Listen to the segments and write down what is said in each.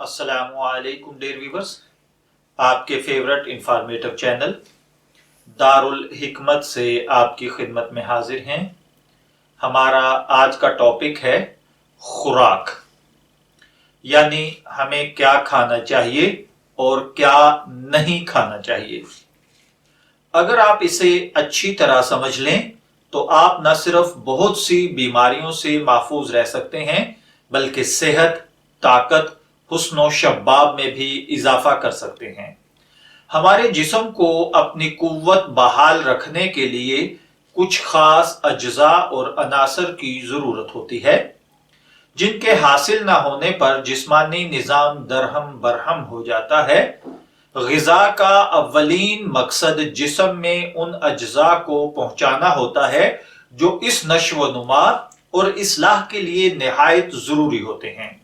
अस्सलामु अलैकुम dear viewers, आपके फेवरेट इंफॉर्मेटिव चैनल दारुल हिकमत से आपकी खिदमत में हाजिर हैं। हमारा आज का टॉपिक है खुराक, यानी हमें क्या खाना चाहिए और क्या नहीं खाना चाहिए। अगर आप इसे अच्छी तरह समझ लें तो आप न सिर्फ बहुत सी बीमारियों से महफूज रह सकते हैं बल्कि सेहत, ताकत, हुस्न शबाब में भी इजाफा कर सकते हैं। हमारे जिस्म को अपनी कुव्वत बहाल रखने के लिए कुछ खास अज्जा और अनासर की जरूरत होती है, जिनके हासिल न होने पर जिस्मानी निजाम दरहम बरहम हो जाता है। ग़िज़ा का अव्वलीन मकसद जिस्म में उन अज्जा को पहुंचाना होता है जो इस नश्व नुमा और इस्लाह के लिए निहायत जरूरी होते हैं।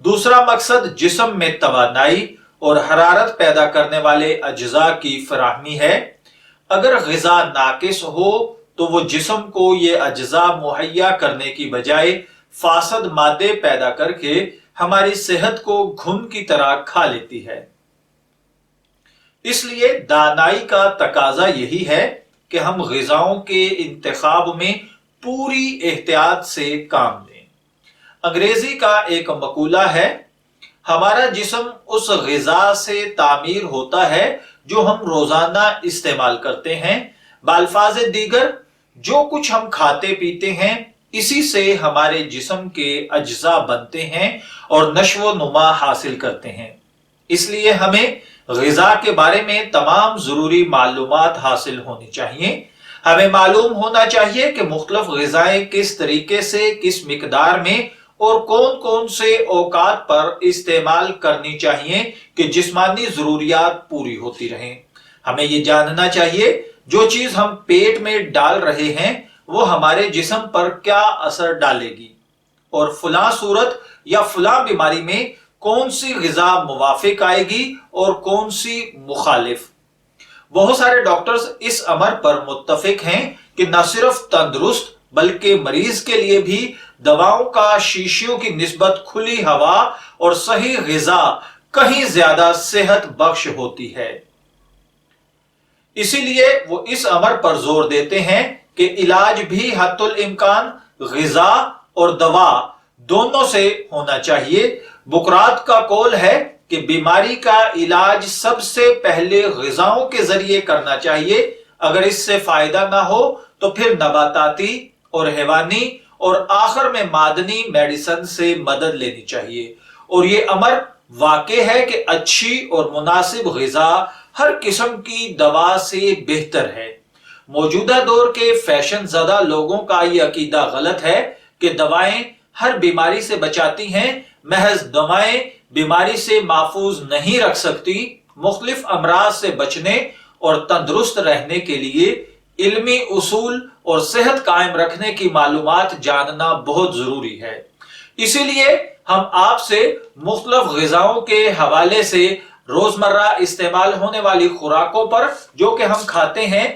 दूसरा मकसद जिस्म में तवानाई और हरारत पैदा करने वाले अज्जा की फराहमी है। अगर ग़िज़ा नाकिस हो तो वो जिस्म को ये अज्जा मुहैया करने की बजाय फासद मादे पैदा करके हमारी सेहत को घुन की तरह खा लेती है। इसलिए दानाई का तकाजा यही है कि हम ग़िज़ाओं के इंतखाब में पूरी एहतियात से काम लें। अंग्रेजी का एक मकूला है, हमारा जिस्म उस ग़िज़ा से तामीर होता है जो हम रोजाना इस्तेमाल करते हैं। बाल्फाज दीगर, जो कुछ हम खाते पीते हैं इसी से हमारे जिस्म के अज्जा बनते हैं और नश्व नुमा हासिल करते हैं। इसलिए हमें ग़िज़ा के बारे में तमाम जरूरी मालूमात हासिल होनी चाहिए। हमें मालूम होना चाहिए कि मुख्तलिफ ग़िज़ाएं किस तरीके से, किस मिकदार में और कौन कौन से औकात पर इस्तेमाल करनी चाहिए कि जिस्मानी जरूरियात पूरी होती रहें। हमें ये जानना चाहिए जो चीज हम पेट में डाल रहे हैं वो हमारे जिस्म पर क्या असर डालेगी और फलां सूरत या फलां बीमारी में कौन सी ग़िज़ा मुवाफिक आएगी और कौन सी मुखालिफ। बहुत सारे डॉक्टर्स इस अमर पर मुत्तफिक हैं कि न सिर्फ तंदुरुस्त बल्कि मरीज के लिए भी दवाओं का शीशियों की निस्बत खुली हवा और सही ग़िज़ा कहीं ज्यादा सेहत बख्श होती है। इसीलिए वो इस अमर पर जोर देते हैं कि इलाज भी हत्तुल इम्कान ग़िज़ा और दवा दोनों से होना चाहिए। बुकरात का कौल है कि बीमारी का इलाज सबसे पहले ग़िज़ाओं के जरिए करना चाहिए। अगर इससे फायदा ना हो तो फिर नबाताती और हैवानी और आखिर में मादनी मेडिसिन से मदद लेनी चाहिए। और ये अमर वाक़ई है कि अच्छी और मुनासिब ग़िज़ा हर किस्म की दवा से बेहतर है। मौजूदा दौर के फैशन ज़दा लोगों का ये अकीदा गलत है कि दवाएं हर बीमारी से बचाती हैं। महज दवाएं बीमारी से महफूज नहीं रख सकती। मुख्तलिफ अमराज से बचने और तंदुरुस्त रहने के लिए इल्मी उसूल और सेहत कायम रखने की मालूमात जानना बहुत जरूरी है। इसीलिए हम आपसे मुख्तलिफ ग़िज़ाओं के हवाले से रोजमर्रा इस्तेमाल होने वाली खुराकों पर जो कि हम खाते हैं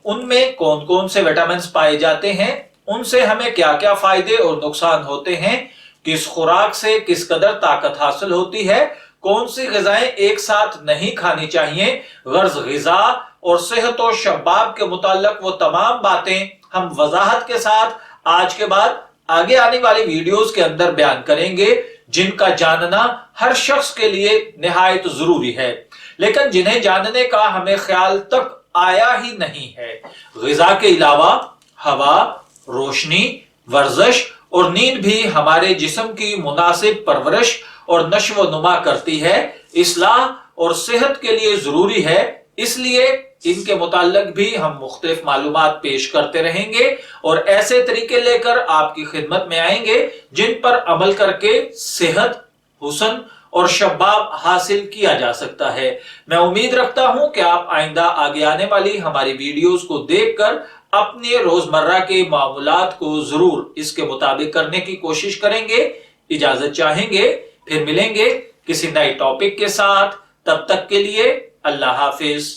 उनमें कौन कौन से विटामिन पाए जाते हैं, उनसे हमें क्या क्या फायदे और नुकसान होते हैं, किस खुराक से किस कदर ताकत हासिल होती है, कौन सी ग़िज़ाएं एक साथ नहीं खानी चाहिए, गर्ज ग़िज़ा और सेहत और शबाब के मुताल्लिक वो तमाम बातें हम वजाहत के साथ आज के बाद आगे आने वाली वीडियोस के अंदर बयान करेंगे, जिनका जानना हर शख्स के लिए निहायत जरूरी है, लेकिन जिन्हें जानने का हमें ख्याल तक आया ही नहीं है। ग़िज़ा के अलावा हवा, रोशनी, वर्जिश और नींद भी हमारे जिस्म की मुनासिब परवरिश और नश्व नुमा करती है, इस्लाह और सेहत के लिए जरूरी है। इसलिए इनके मुताल्लिक भी हम मुख्तलिफ मालूमात पेश करते रहेंगे और ऐसे तरीके लेकर आपकी खिदमत में आएंगे जिन पर अमल करके सेहत, हुस्न और शबाब हासिल किया जा सकता है। मैं उम्मीद रखता हूं कि आप आइंदा आगे आने वाली हमारी वीडियोस को देखकर अपने रोजमर्रा के मामूलात को जरूर इसके मुताबिक करने की कोशिश करेंगे। इजाजत चाहेंगे, फिर मिलेंगे किसी नए टॉपिक के साथ। तब तक के लिए अल्लाह हाफिज।